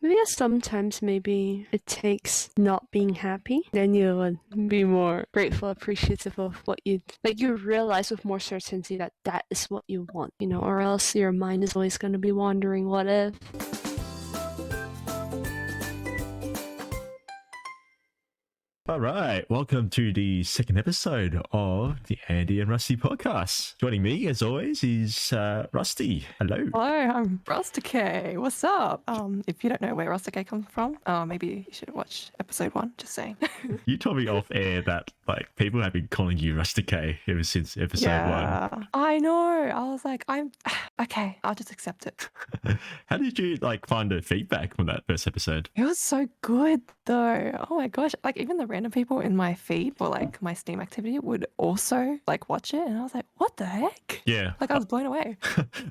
Maybe sometimes maybe it takes not being happy. Then you would be more grateful, appreciative of what you realize with more certainty that that is what you want, or else your mind is always going to be wondering what if. All right, welcome to the second episode of the Andy and Rusty podcast. Joining me, as always, is Rusty. Hello. Hello, I'm Rustic. What's up? If you don't know where Rustic comes from, maybe you should watch episode 1. Just saying. You told me off air that people have been calling you Rustic ever since episode 1. I know. I was like, I'm okay. I'll just accept it. How did you find the feedback from that first episode? It was so good though. Oh my gosh! Even the random people in my feed for my Steam activity would also watch it, and I was like, what the heck? Yeah. I was blown away.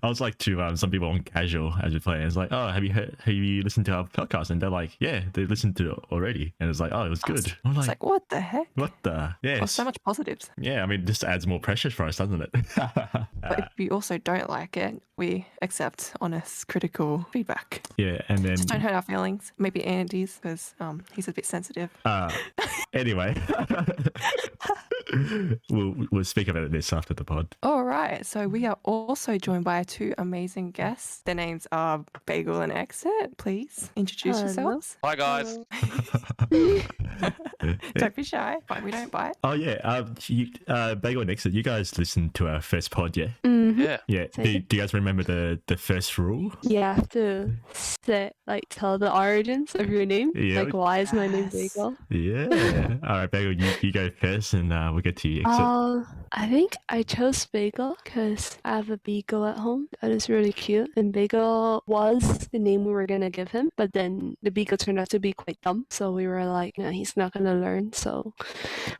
I was like to some people on casual as we play, and it's like, oh, have you listened to our podcast? And they're like, yeah, they listened to it already, and it's like, oh, it was good. I was like, what the heck? What the? Yeah. Well, so much positives. Yeah, I mean, it just adds more pressure for us, doesn't it? But if you also don't like it, we accept honest, critical feedback. Yeah, and then just don't hurt our feelings. Maybe Andy's, because he's a bit sensitive. Anyway, we'll speak about this after the pod. All right. So we are also joined by 2 amazing guests. Their names are Bagel and Xxit. Please introduce yourselves. Hi guys. Don't be shy. We don't bite. Oh yeah. Bagel and Xxit, you guys listened to our first pod, yeah? Mm-hmm. Yeah. Yeah. Do you guys remember the first rule? You have to tell the origins of your name. Yeah. Why is my name Bagel? Yeah. All right, Bagel, you go first, and we'll get to you. Xxit. I think I chose Bagel because I have a beagle at home that is really cute, and Bagel was the name we were gonna give him, but then the beagle turned out to be quite dumb, so we were like, no, he's not gonna learn, so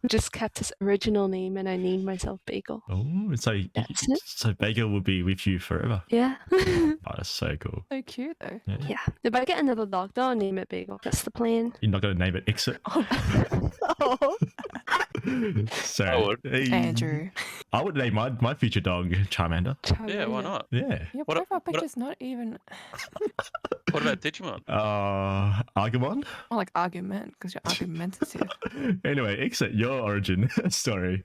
we just kept his original name, and I named myself Bagel. Oh, so Bagel will be with you forever. Yeah. Oh, that's so cool. So cute though. Yeah. If I get another dog, though, I'll name it Bagel. That's the plan. You're not going to name it Xxit? Oh. So, I would. Andrew. I would name my future dog Charmander. Yeah, why not? Yeah. Your What- profile picture's not even What about Digimon? Argamon? more like argument, because you're argumentative. Anyway, Xxit, your origin story.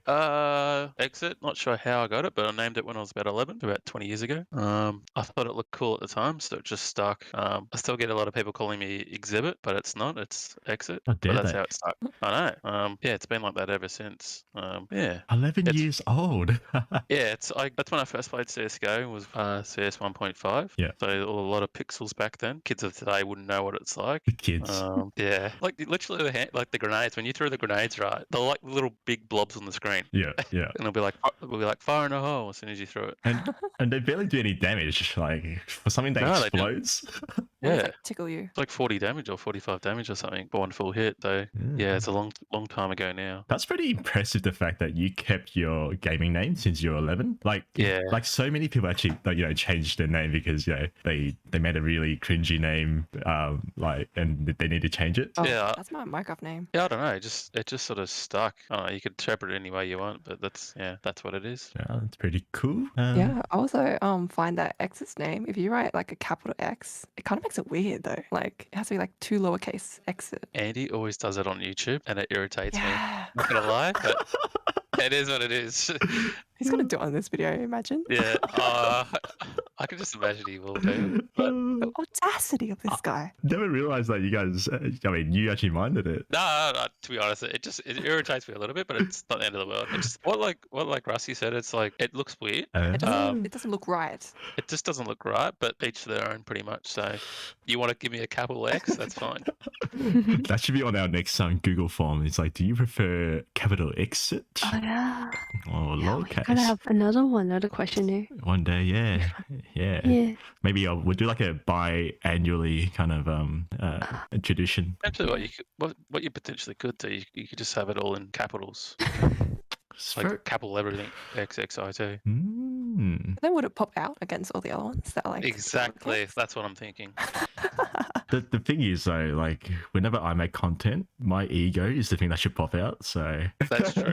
Exit. Not sure how I got it, but I named it when I was about 11, about 20 years ago. I thought it looked cool at the time, so it just stuck. I still get a lot of people calling me Exhibit, but it's not. It's Exit. How But dare that's they? how it stuck. I know. Yeah, it's been like that ever since. Yeah. 11 It's- years old. Yeah, that's when I first played CSGO, was CS 1.5. Yeah. So a lot of pixels back then. Kids of today wouldn't know what it's like. The kids. Yeah, literally the grenades. When you throw the grenades, right, they're like little big blobs on the screen, Yeah. and it'll be like fire in a hole as soon as you throw it. And they barely do any damage. For something that No, they don't. explodes. What does Yeah, that tickle you? it's like 40 damage or 45 damage or something for one full hit. Though, yeah, it's a long time ago now. That's pretty impressive, the fact that you kept your gaming name since you were 11. Yeah. So many people actually, changed their name because, they made a really cringy name, and they need to change it. Oh, Yeah. that's my Minecraft name. Yeah, I don't know. It just sort of stuck. I don't know. You could interpret it any way you want, but that's what it is. Yeah, that's pretty cool. Yeah, I also find that X's name, if you write a capital X, it kind of makes it weird though. It has to be 2 lowercase X's. Andy always does it on YouTube, and it irritates me. Yeah. Not gonna lie, but it is what it is. He's gonna do it on this video, imagine. Yeah, I can just imagine he will do. But The audacity of this guy. Never realized that you guys, you actually minded it. no, to be honest, it irritates me a little bit, but it's not the end of the world. It's just what Rusty said. It's it looks weird. It doesn't look right. It just doesn't look right, but each to their own, pretty much. So, you want to give me a capital X? That's fine. That should be on our next Google form. It's do you prefer capital Xxit Oh, yeah. or Yeah, we lowercase? gotta have another question here. One day, yeah. Yeah. Maybe we'll do a bi-annually kind of a tradition. Actually, what you potentially could do, you could just have it all in capitals, capital everything, XXIT. Then would it pop out against all the other ones that are Exactly. That's what I'm thinking. The thing is though, whenever I make content, my ego is the thing that should pop out. So That's true.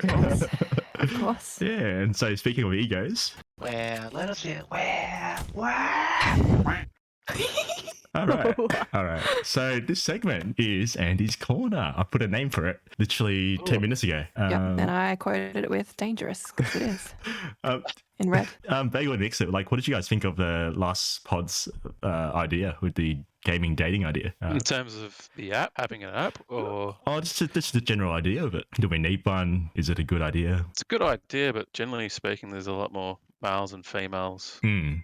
Of course. yeah. And so speaking of egos, Where, little shit, where? All right. So this segment is Andy's Corner. I put a name for it literally 10 minutes ago. Yep. And I quoted it with dangerous because it is in red. Bagel and xxit, like, what did you guys think of the last pod's idea with the gaming dating idea? In terms of the app, having an app, or just the general idea of it. Do we need one? Is it a good idea? it's a good idea, but generally speaking, there's a lot more males and females that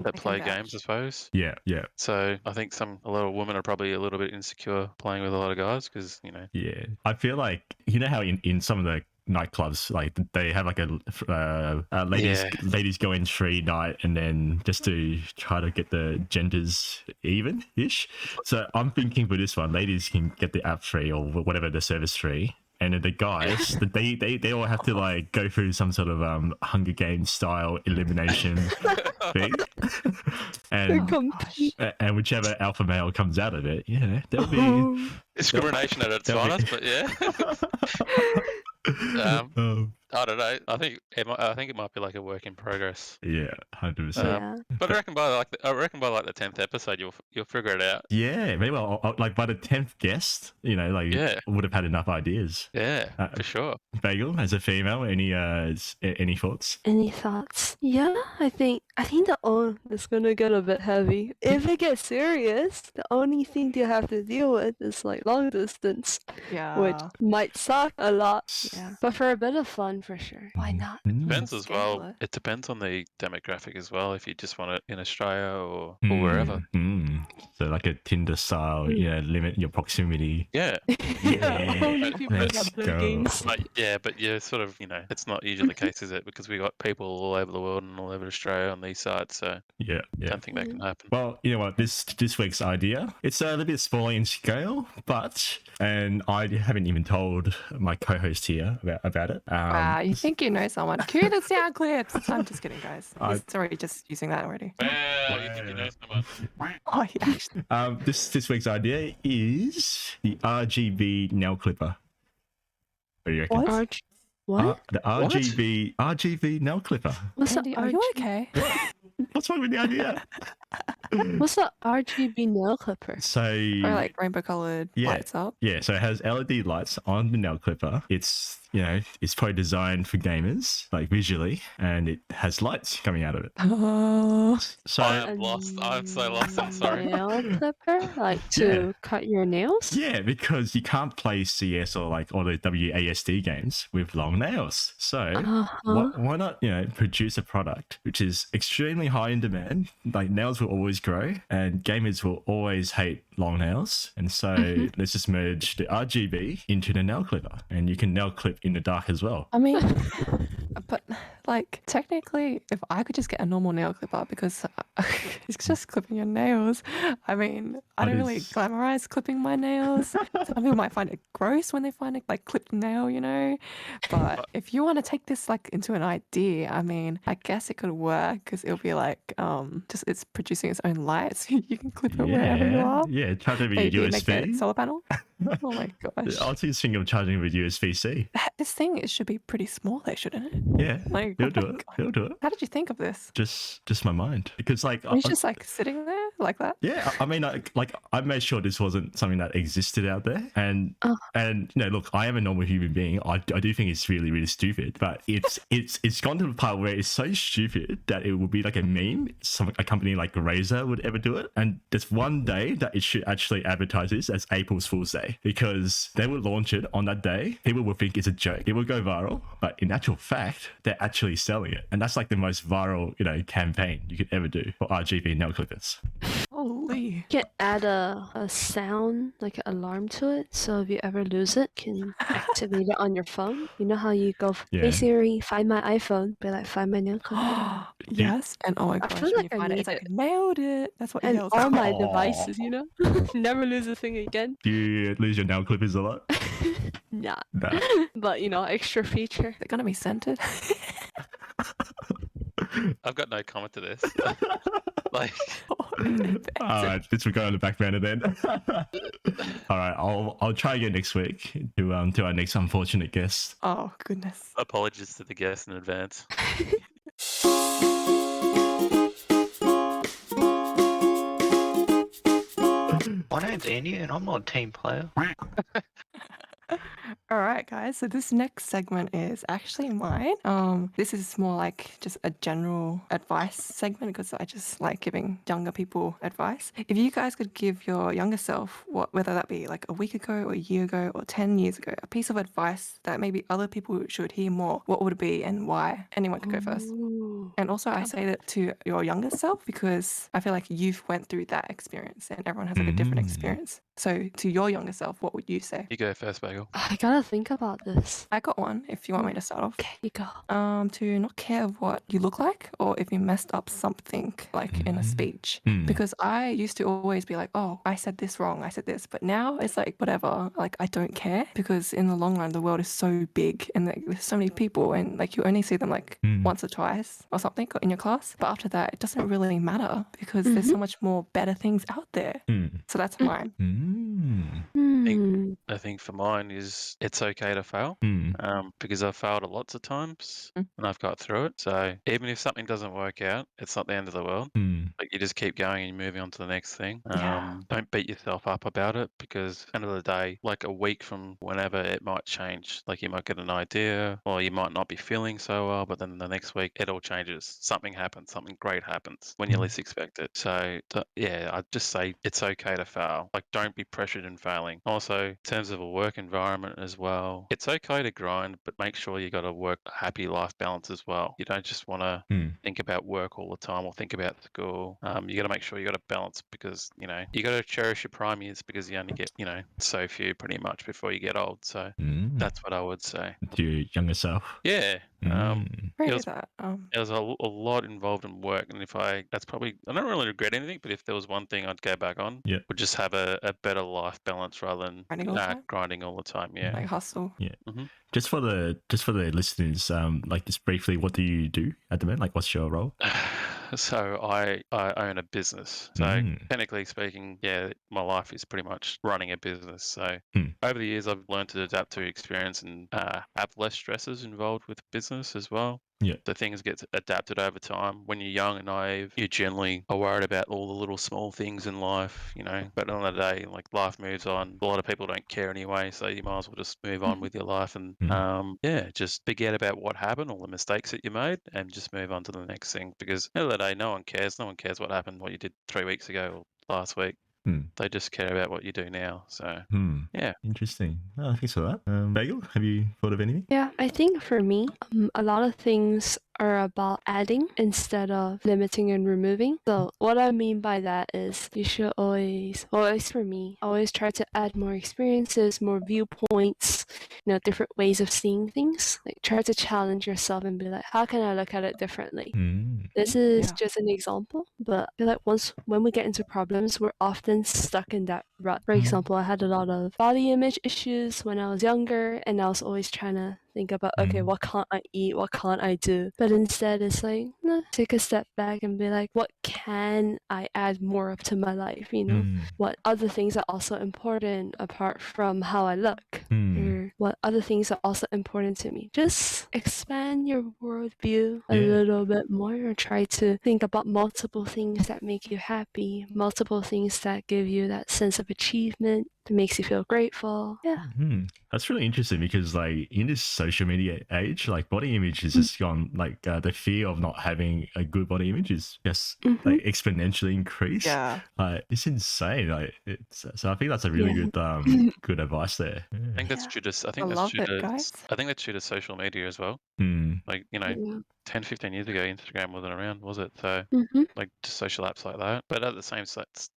can play vouch. games, I suppose. Yeah. So I think a lot of women are probably a little bit insecure playing with a lot of guys because, Yeah. I feel like, you know how in some of the nightclubs, like they have like a ladies go in free night and then just to try to get the genders even-ish. So I'm thinking for this one, ladies can get the app free or whatever the service free. And then the guys, they all have to like go through some sort of Hunger Games style elimination thing, and whichever alpha male comes out of it, there'll be discrimination at its finest. But yeah, I don't know. I think it might be like a work in progress. Yeah, 100%. Yeah. But I reckon by like the 10th episode, you'll figure it out. Yeah, maybe like by the 10th guest, would have had enough ideas. Yeah, for sure. Bagel, as a female, any thoughts? Any thoughts? Yeah, I think the on is gonna get a bit heavy. If it gets serious, the only thing you have to deal with is like long distance, Yeah. which might suck a lot. Yeah, but for a bit of fun, for sure. Why not? Depends as well. Scandalous. It depends on the demographic as well. If you just want it in Australia or wherever. So like a Tinder style, limit your proximity. Yeah. Only people Let's that play go. games. But you're sort of, it's not usually the case, is it? Because we got people all over the world and all over Australia on these sites. So Yeah. I don't think that can happen. Well, you know what? This week's idea, it's a little bit smaller in scale, and I haven't even told my co-host here about it. Wow, you think you know someone? Cue the sound clips. I'm just kidding, guys. He's already just using that already. Well, you think you know someone. Oh, he actually. This week's idea is the RGB nail clipper. What do you reckon? What? What? The RGB nail clipper. What's Andy, are you okay? What's wrong with the idea? What's the RGB nail clipper? So Or like rainbow colored lights up? Yeah, so it has LED lights on the nail clipper. It's it's probably designed for gamers, like visually, and it has lights coming out of it. Oh. So I'm lost. I'm so lost. I'm sorry. Nail clipper, like to cut your nails. yeah, because you can't play CS or like all the WASD games with long nails. So why not produce a product which is extremely high in demand? Like nails will always grow, and gamers will always hate long nails, and so let's just merge the RGB into the nail clipper, and you can nail clip in the dark as well. I mean, but like technically, if I could just get a normal nail clipper because it's just clipping your nails. I mean, I don't really glamorize clipping my nails. Some people might find it gross when they find a like clipped nail, But if you want to take this like into an idea, I mean, I guess it could work because it'll be like just it's producing its own lights. You can clip it wherever you are. Yeah, charge it with Maybe make a USB. solar panel. Oh my gosh. I was just thinking of charging with USB-C. This thing it should be pretty small, though, shouldn't it? Yeah, Like, he'll oh do my it. God. He'll do it. How did you think of this? Just my mind, because like He's just like sitting there like that. yeah, I mean, I made sure this wasn't something that existed out there, and look, I am a normal human being. I do think it's really really stupid, but it's gone to the part where it's so stupid that it would be like a meme. A company like Razer would ever do it, and there's one day that it should actually advertise this as April's Fool's Day, because they will launch it on that day. People will think it's a joke. It will go viral, but in actual fact, they're actually selling it, and that's like the most viral campaign you could ever do for RGB nail clippers. Holy. You can add a sound, like an alarm to it, so if you ever lose it, you can activate it on your phone. You know how you go, Yeah. hey Siri, find my iPhone, be like, find my nail clipper. Yes, and oh my I gosh, feel when like you I find it, need it's like nailed it. That's what And yells. all my Aw. devices, never lose a thing again. Do you lose your nail clippers a lot? Nah, Nah. but extra feature. They're gonna be scented. I've got no comment to this. Like, All right, this will go on the back burner then. All right, I'll try again next week to our next unfortunate guest. Oh goodness. apologies to the guests in advance. My name's Andy, and I'm not a team player. All right, guys. So this next segment is actually mine. This is more like just a general advice segment because I just like giving younger people advice. If you guys could give your younger self, whether that be like a week ago or a year ago or 10 years ago, a piece of advice that maybe other people should hear more, what would it be and why? Anyone could go first. Ooh. And also, I say that to your younger self because I feel like you've went through that experience and everyone has like a different experience. So to your younger self, what would you say? You go first, Bagel. I gotta think about this. I got one if you want me to start off. Okay, you go. To not care what you look like or if you messed up something like in a speech. Because I used to always be like, oh, I said this wrong, I said this. But now it's like, whatever, like I don't care because in the long run, the world is so big and like, there's so many people and like you only see them like once or twice or something in your class. But after that, it doesn't really matter because there's so much more better things out there. So that's mine. I think for mine is it's okay to fail because I've failed lots of times and I've got through it. So even if something doesn't work out, it's not the end of the world. Like you just keep going and you're moving on to the next thing. Don't beat yourself up about it because at the end of the day, like a week from whenever it might change. Like you might get an idea or you might not be feeling so well, but then the next week it all changes. Something happens, something great happens when you least expect it. So yeah, I'd just say it's okay to fail. Like don't be pressured in failing. Also, in terms of a work environment as well, it's okay to grind, but make sure you got a happy life balance as well. You don't just want to think about work all the time or think about school. You got to make sure you got a balance because, you know, you got to cherish your prime years because you only get, you know, so few pretty much before you get old. So that's what I would say. To your younger self. Yeah. Agree with that. There was a lot involved in work, and I don't really regret anything, but if there was one thing I'd go back on, would just have a better life balance rather than grinding all the time. Yeah, like hustle. Yeah. Just for the listeners, like just briefly, what do you do at the moment? Like, what's your role? So I own a business. So technically speaking, yeah, my life is pretty much running a business. So over the years, I've learned to adapt to experience and have less stresses involved with business as well. Yeah. So things get adapted over time. When you're young and naive, you generally are worried about all the little small things in life, you know. But on the day, like life moves on. A lot of people don't care anyway, so you might as well just move on with your life and just forget about what happened, all the mistakes that you made, and just move on to the next thing. Because at the end of the day, no one cares. No one cares what happened, what you did 3 weeks ago or last week. They just care about what you do now. So, yeah. Interesting. Oh, thanks for that. Bagel, have you thought of anything? Yeah, I think for me, a lot of things are about adding instead of limiting and removing. So what I mean by that is you should always, well, at least for me, always try to add more experiences, more viewpoints, you know, different ways of seeing things. Like try to challenge yourself and be like, how can I look at it differently? This is just an example, but I feel like when we get into problems, we're often stuck in that rut. For example, I had a lot of body image issues when I was younger, and I was always trying to think about, okay, what can't I eat? What can't I do? But instead, it's like, no, take a step back and be like, what can I add more of to my life? You know, what other things are also important apart from how I look? Or what other things are also important to me? Just expand your worldview a little bit more, or try to think about multiple things that make you happy, multiple things that give you that sense of achievement, that makes you feel grateful. Yeah. That's really interesting because like in this social media age, like body image is just gone, like the fear of not having a good body image is just like exponentially increased. Yeah. It's insane. Like so I think that's a really good good advice there. I think that's true to, I think that's true to social media as well. Like, you know, 10, 15 years ago, Instagram wasn't around, was it? So like just social apps like that. But at the same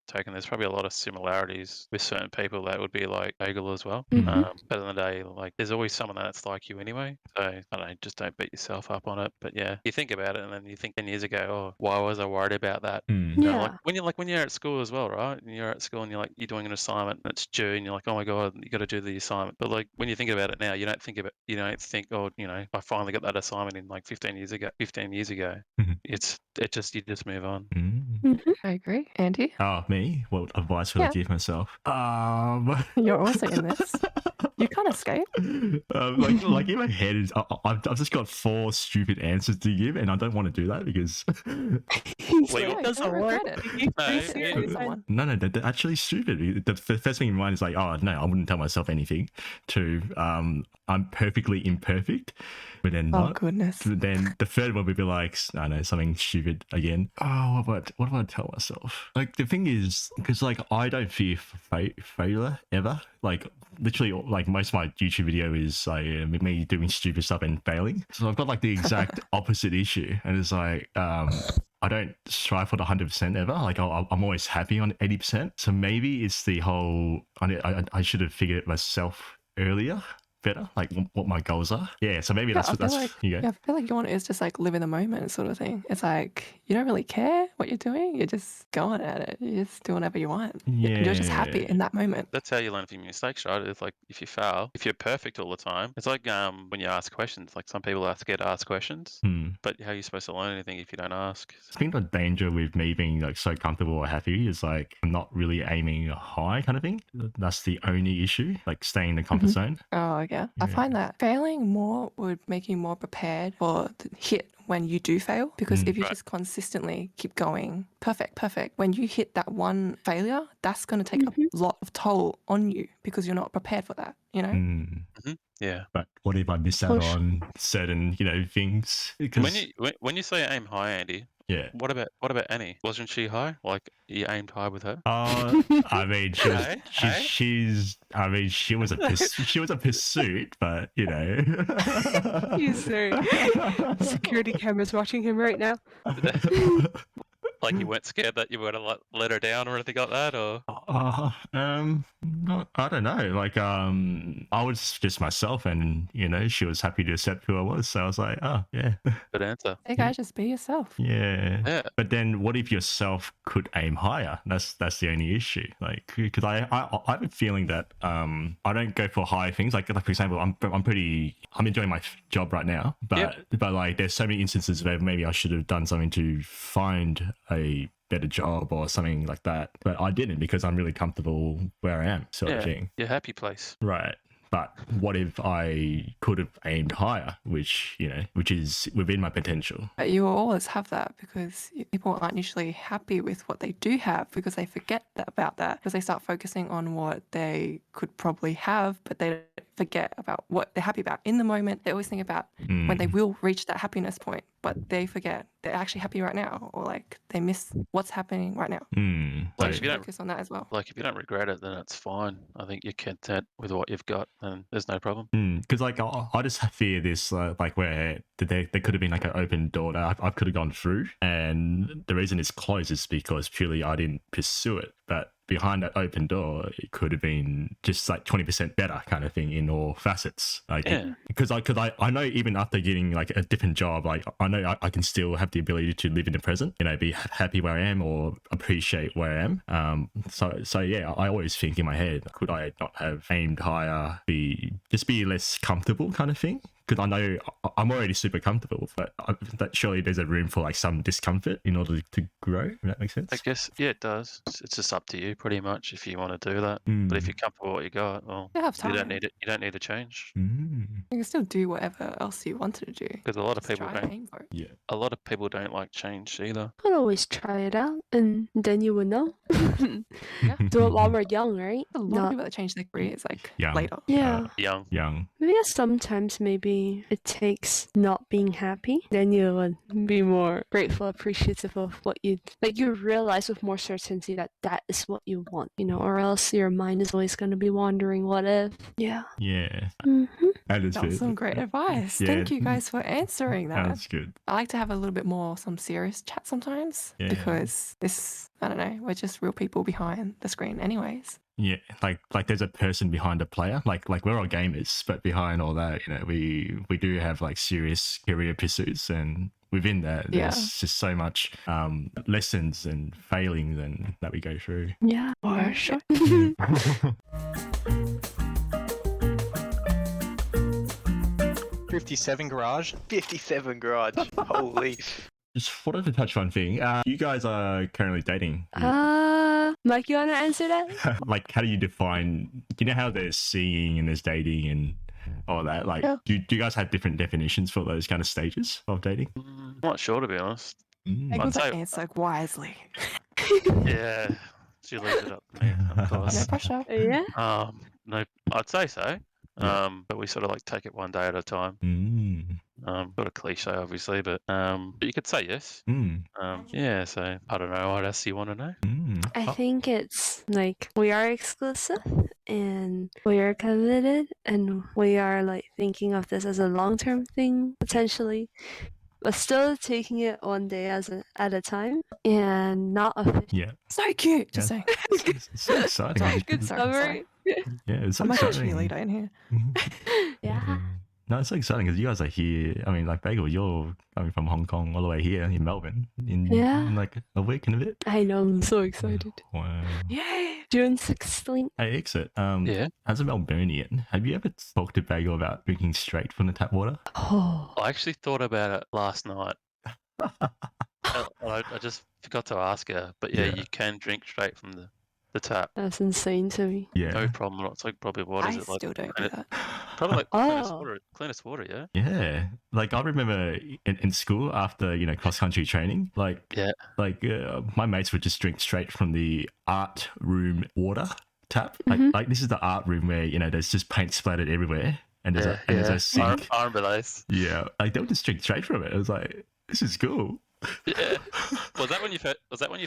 token, there's probably a lot of similarities with certain people that would be like Bagel as well. But in the day, like there's always someone that's like you anyway. So I don't know, just don't beat yourself up on it. But yeah, you think about it and then you think 10 years ago, oh, why was I worried about that? You know, like when you're at school as well, right? And you're at school and you're doing an assignment and it's due and you're like, oh my God, you got to do the assignment. But like when you think about it now, you don't think, oh, you know, I finally got that assignment in like 15 years ago. ago, 15 years ago, Mhm. you just move on. I agree. Andy, Oh, me? What advice would I Yeah. give myself? you're also in this. You can't escape. Like in my head is I've just got 4 stupid answers to give, and I don't want to do that because He's Wait, like, what? it doesn't Don't work. regret it. You No, three it- serious Someone. no, they're actually stupid. The first thing in mind is like, oh no, I wouldn't tell myself anything. 2, I'm perfectly imperfect, but then Oh not. goodness. Then the third one would be like, I know, something stupid again. Oh, what do I tell myself? Like the thing is, because like I don't fear failure ever. Like literally, like most of my YouTube video is like me doing stupid stuff and failing. So I've got like the exact opposite issue, and it's like I don't strive for the 100% ever. Like I'm always happy on 80%. So maybe it's the whole I should have figured it myself earlier. Better, like what my goals are. Yeah, so maybe I that's feel like, you go. I feel like your one is just like live in the moment sort of thing. It's like you don't really care what you're doing. You're just going at it. You just do whatever you want. You're just happy in that moment. That's how you learn from your mistakes, right? It's like if you fail, if you're perfect all the time, it's like when you ask questions. Like some people are scared to ask questions, but how are you supposed to learn anything if you don't ask? I think the danger with me being like so comfortable or happy is like I'm not really aiming high kind of thing. That's the only issue, like staying in the comfort zone. Oh yeah. I find that failing more would make you more prepared for the hit when you do fail, because if you just consistently keep going perfect, when you hit that one failure, that's going to take a lot of toll on you because you're not prepared for that, you know. Yeah. But what if I miss out on certain things? Because When you say aim high, Andy, yeah. what about Annie? Wasn't she high? Like you aimed high with her? I mean, she was. Hey? She's. I mean, she was a pursuit, but He's there. Security cameras watching him right now. Like you weren't scared that you were gonna let her down or anything like that, or? I don't know. Like, I was just myself, and she was happy to accept who I was. So I was like, oh yeah, Good answer. Hey guys, just be yourself. yeah. But then, what if yourself could aim higher? That's the only issue. Like, because I have a feeling that I don't go for high things. Like for example, I'm enjoying my job right now, but like there's so many instances where maybe I should have done something to find a better job or something like that, but I didn't because I'm really comfortable where I am, sort of thing. Your happy place. Right. But what if I could have aimed higher, which is within my potential? But you will always have that because people aren't usually happy with what they do have because they forget about that because they start focusing on what they could probably have, but they forget about what they're happy about in the moment. They always think about when they will reach that happiness point, but they forget they're actually happy right now, or like they miss what's happening right now. Like So focus on that as well. Like if you don't regret it, then it's fine. I think you're content with what you've got, and there's no problem. Because like I just fear this, like where there could have been like an open door that I could have gone through, and the reason it's closed is because purely I didn't pursue it. But behind that open door, it could have been just like 20% better kind of thing in all facets. Like, because I know even after getting like a different job, like I know I can still have the ability to live in the present, be happy where I am or appreciate where I am. So yeah, I always think in my head, could I not have aimed higher, be less comfortable kind of thing? Because I know I'm already super comfortable, but that surely there's a room for like some discomfort in order to grow. If that makes sense. I guess it does. It's just up to you, pretty much, if you want to do that. But if you're comfortable with what you got, well, You have time. you don't need it. You don't need to change. You can still do whatever else you wanted to do. Because a lot of Just people try don't. aim for it. Yeah. A lot of people don't like change either. Could always try it out, and then you would know. Yeah. Do it while we're young, right? A lot of people that change their careers like Young. later. Yeah. Young. Maybe sometimes maybe it takes not being happy. Then you would be more grateful, appreciative of what you realize with more certainty that is what you want, or else your mind is always going to be wandering. What if? Yeah. Yeah. That was some great advice. Yeah. Thank you guys for answering that. That's good. I like to have a little bit more some serious chat sometimes because I don't know, we're just real people behind the screen anyways. Yeah, like there's a person behind a player. Like we're all gamers, but behind all that, we do have like serious career pursuits, and within that, there's just so much lessons and failings and that we go through. Yeah, for sure. 57 garage. 57 garage. Holy. Just wanted to touch one thing. You guys are currently dating. Mike, you wanna answer that? Like, how do you define? You know how there's seeing and there's dating and all that. Like, Yeah. do you guys have different definitions for those kind of stages of dating? I'm not sure, to be honest. Mm. Bagel say- answer wisely. Yeah, she leaves it up to me, of No course. pressure. Yeah. No, I'd say so. Yeah. But we sort of like take it one day at a time. Mm. Sort of cliche, obviously, but you could say yes. Mm. Yeah, so I don't know. What else do you want to know? Mm. I think it's like we are exclusive and we are committed and we are like thinking of this as a long-term thing potentially, but still taking it one day at a time and not official. Yeah. So cute. Just Yeah. saying. It's so exciting. Sorry, Good sorry, summary. Yeah, it's so I'm like a exciting. cheerleader in here. Yeah. No, it's so exciting because you guys are here. I mean, like Bagel, you're coming from Hong Kong all the way here in Melbourne in like a week and a bit. I know, I'm so excited. Wow. Yay! June 16th. Hey, Xit. Yeah. As a Melburnian, have you ever talked to Bagel about drinking straight from the tap water? Oh. I actually thought about it last night. I just forgot to ask her, but yeah, Yeah. you can drink straight from the tap. That's insane to me. Yeah. No problem. It's like probably what I is it like? still don't do that. Probably like Oh. cleanest water, yeah. Yeah, like I remember in school after cross country training, my mates would just drink straight from the art room water tap. Like this is the art room where there's just paint splattered everywhere, and there's a sink. I remember those. Yeah, like they would just drink straight from it. I was like, this is cool. Yeah. Was that when you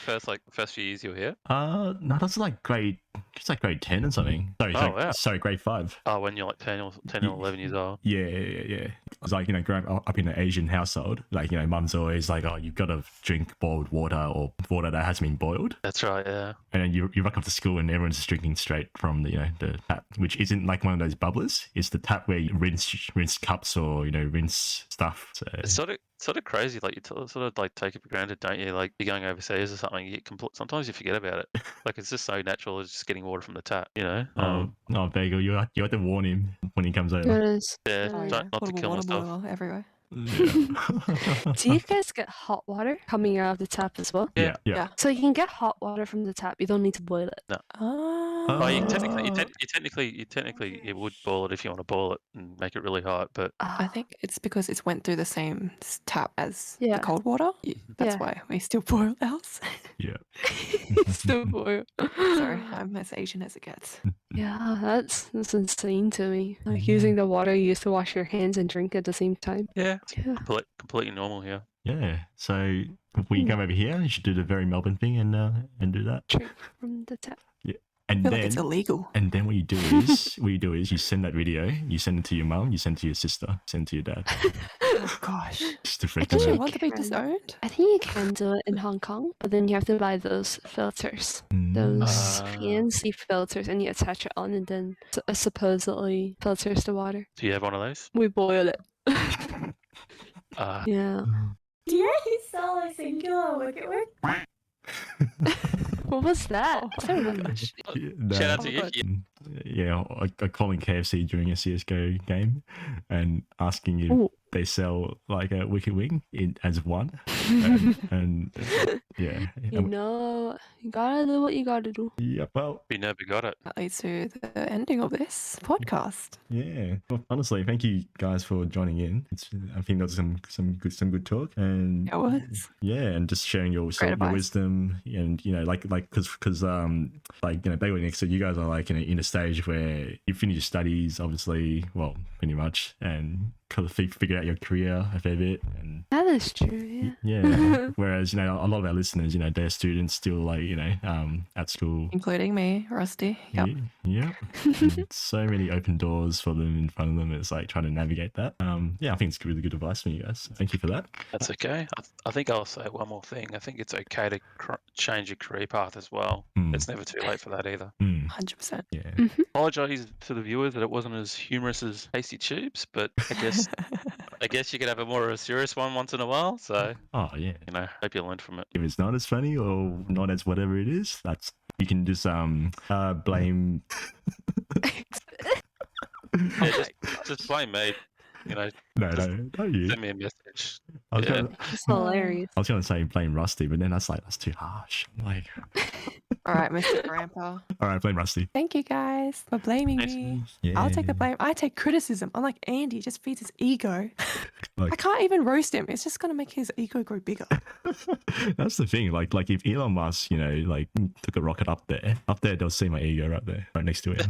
first like the first few years you were here? No, that's like grade 10 or something. Sorry, grade 5. Oh, when you're like 10 or 11 years old. Yeah. It was like, growing up in an Asian household, like, mum's always like, oh, you've got to drink boiled water or water that hasn't been boiled. That's right, yeah. And then you rock up to school and everyone's just drinking straight from the tap, which isn't like one of those bubblers. It's the tap where you rinse cups or, rinse stuff. So. It's sort of crazy. Like you sort of like take it for granted, don't you? Like you're going overseas or something. Sometimes you forget about it. Like it's just so natural. It's just getting water from the tap, Oh, Bagel, you have to warn him when he comes over. Yes. Yeah, Oh, not to Portable kill water myself. boiler everywhere. Do you guys get hot water coming out of the tap as well? Yeah. So you can get hot water from the tap. You don't need to boil it. Oh. Well, you technically you would boil it if you want to boil it and make it really hot, but I think it's because it's went through the same tap as Yeah. the cold water. That's Yeah. why we still boil ours. Yeah. Still boil. Sorry, I'm as Asian as it gets. Yeah, that's insane to me. Like using the water you use to wash your hands and drink at the same time. yeah, it's Yeah. completely normal here. Yeah. So when you come over here, you should do the very Melbourne thing and do that. Drink from the tap. And I feel then like it's illegal. And then what you do is you send that video, you send it to your mum, you send it to your sister, send it to your dad. Oh gosh. Just to freak think Don't them you out. want to be can. disowned? I think you can do it in Hong Kong, but then you have to buy those filters. Those fancy filters, and you attach it on, and then supposedly filters the water. Do you have one of those? We boil it. Uh, Yeah. Do you actually sell a singular wicket work? What was that? Oh, Sorry, what was- Shout out to Oh, you. good. Yeah, I calling KFC during a CS:GO game and asking if Ooh. they sell like a wicket wing as one, and yeah, You know, you gotta do what you gotta do. yeah. Well, We never got it. That leads to the ending of this podcast. yeah. Well, honestly, thank you guys for joining in. I think that was some good talk, and It was. yeah, and just sharing your advice. wisdom, and because Bagel next to you guys are like in a stage where you finish your studies, obviously, well, pretty much, and kind of figure out your career a fair bit, and That is true, yeah. yeah. Whereas a lot of our listeners, they're students still, at school. Including me, Rusty. Yep. Yeah. And so many open doors for them in front of them. It's like trying to navigate that. Yeah, I think it's really good advice from you guys. Thank you for that. That's okay. I think I'll say one more thing. I think it's okay to change your career path as well. Mm. It's never too late for that either. 100%. Yeah. Apologise to the viewers that it wasn't as humorous as Tasty Tubes, but I guess you could have a more serious one once in a while. So Oh yeah. hope you learned from it. If it's not as funny or not as whatever it is, you can just blame. Yeah, just blame me. you know, No, Just not you. send me a message. I was Yeah. gonna, It's hilarious. I was gonna say blame Rusty, but then that's too harsh. I'm like, All right, Mr. Grandpa. all right, blame Rusty. Thank you guys for blaming Thanks. me. Yeah, I'll take the blame. I take criticism. Unlike Andy, it just feeds his ego. Like- I can't even roast him. It's just gonna make his ego grow bigger. That's the thing. Like if Elon Musk, like took a rocket up there, they'll see my ego right there, right next to it.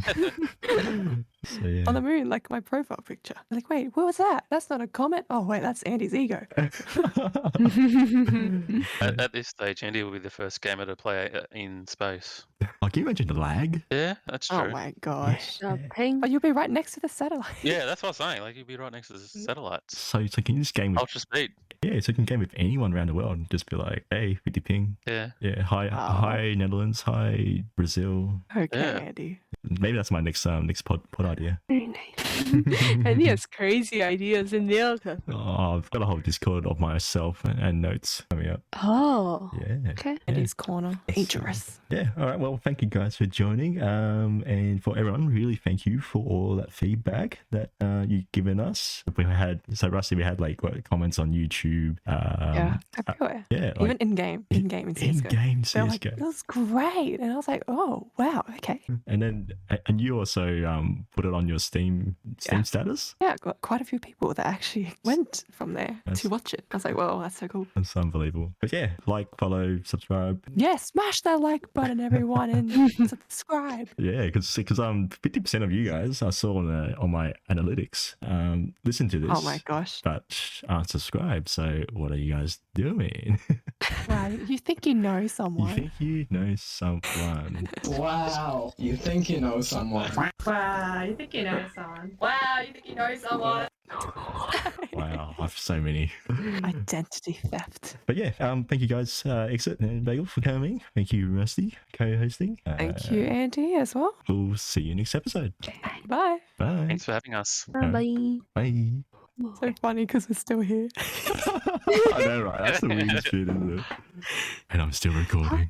So yeah. On the moon, like my profile picture. I'm like, wait, what was that? That's not a comment. Oh wait, that's Andy's ego. At this stage, Andy will be the first gamer to play in space. Oh, can you imagine the lag? Yeah, that's true. Oh my gosh. Ping. Oh, you'll be right next to the satellite. Yeah, that's what I was saying. Like, you'd be right next to the satellites. So can you just game with Ultra speed. so you can game with anyone around the world and just be like, hey, 50 ping. Yeah. Yeah, hi Netherlands, hi Brazil. Okay, Yeah. Andy. Maybe that's my next pod idea. Very nice. And he has crazy ideas in the other. Oh, I've got a whole Discord of myself and notes coming up. Oh. Yeah. Okay. Andy's corner. Dangerous. Yeah. All right. Well, thank you guys for joining. And for everyone, really thank you for all that feedback that you've given us. We had Rusty, we had comments on YouTube. Yeah, everywhere. Yeah. Even in game in CS:GO. In-game They're like, CS:GO. it was great, and I was like, oh wow, okay. And you also put it on your Steam status. Yeah, got quite a few people that actually went from there That's- to watch it. I was like, whoa, that's so cool. That's unbelievable. But yeah, follow, subscribe. Yeah, smash that like button, everyone, and subscribe. Yeah, because 50% of you guys I saw on my analytics listen to this. Oh my gosh. But aren't subscribed. So what are you guys doing? Wow, you think you know You someone. think you know someone? Wow, you think you know someone. Wow, you think you know someone? Wow, you think you know someone? Wow, I've so many. Identity theft. But yeah, thank you guys, Exit and Bagel, for coming. Thank you, Rusty, co-hosting. Thank you, Andy, as well. We'll see you next episode. Bye. Bye. Thanks for having us. Bye. Bye. So funny because we're still here. I know, right? That's the weird shit, isn't it? And I'm still recording.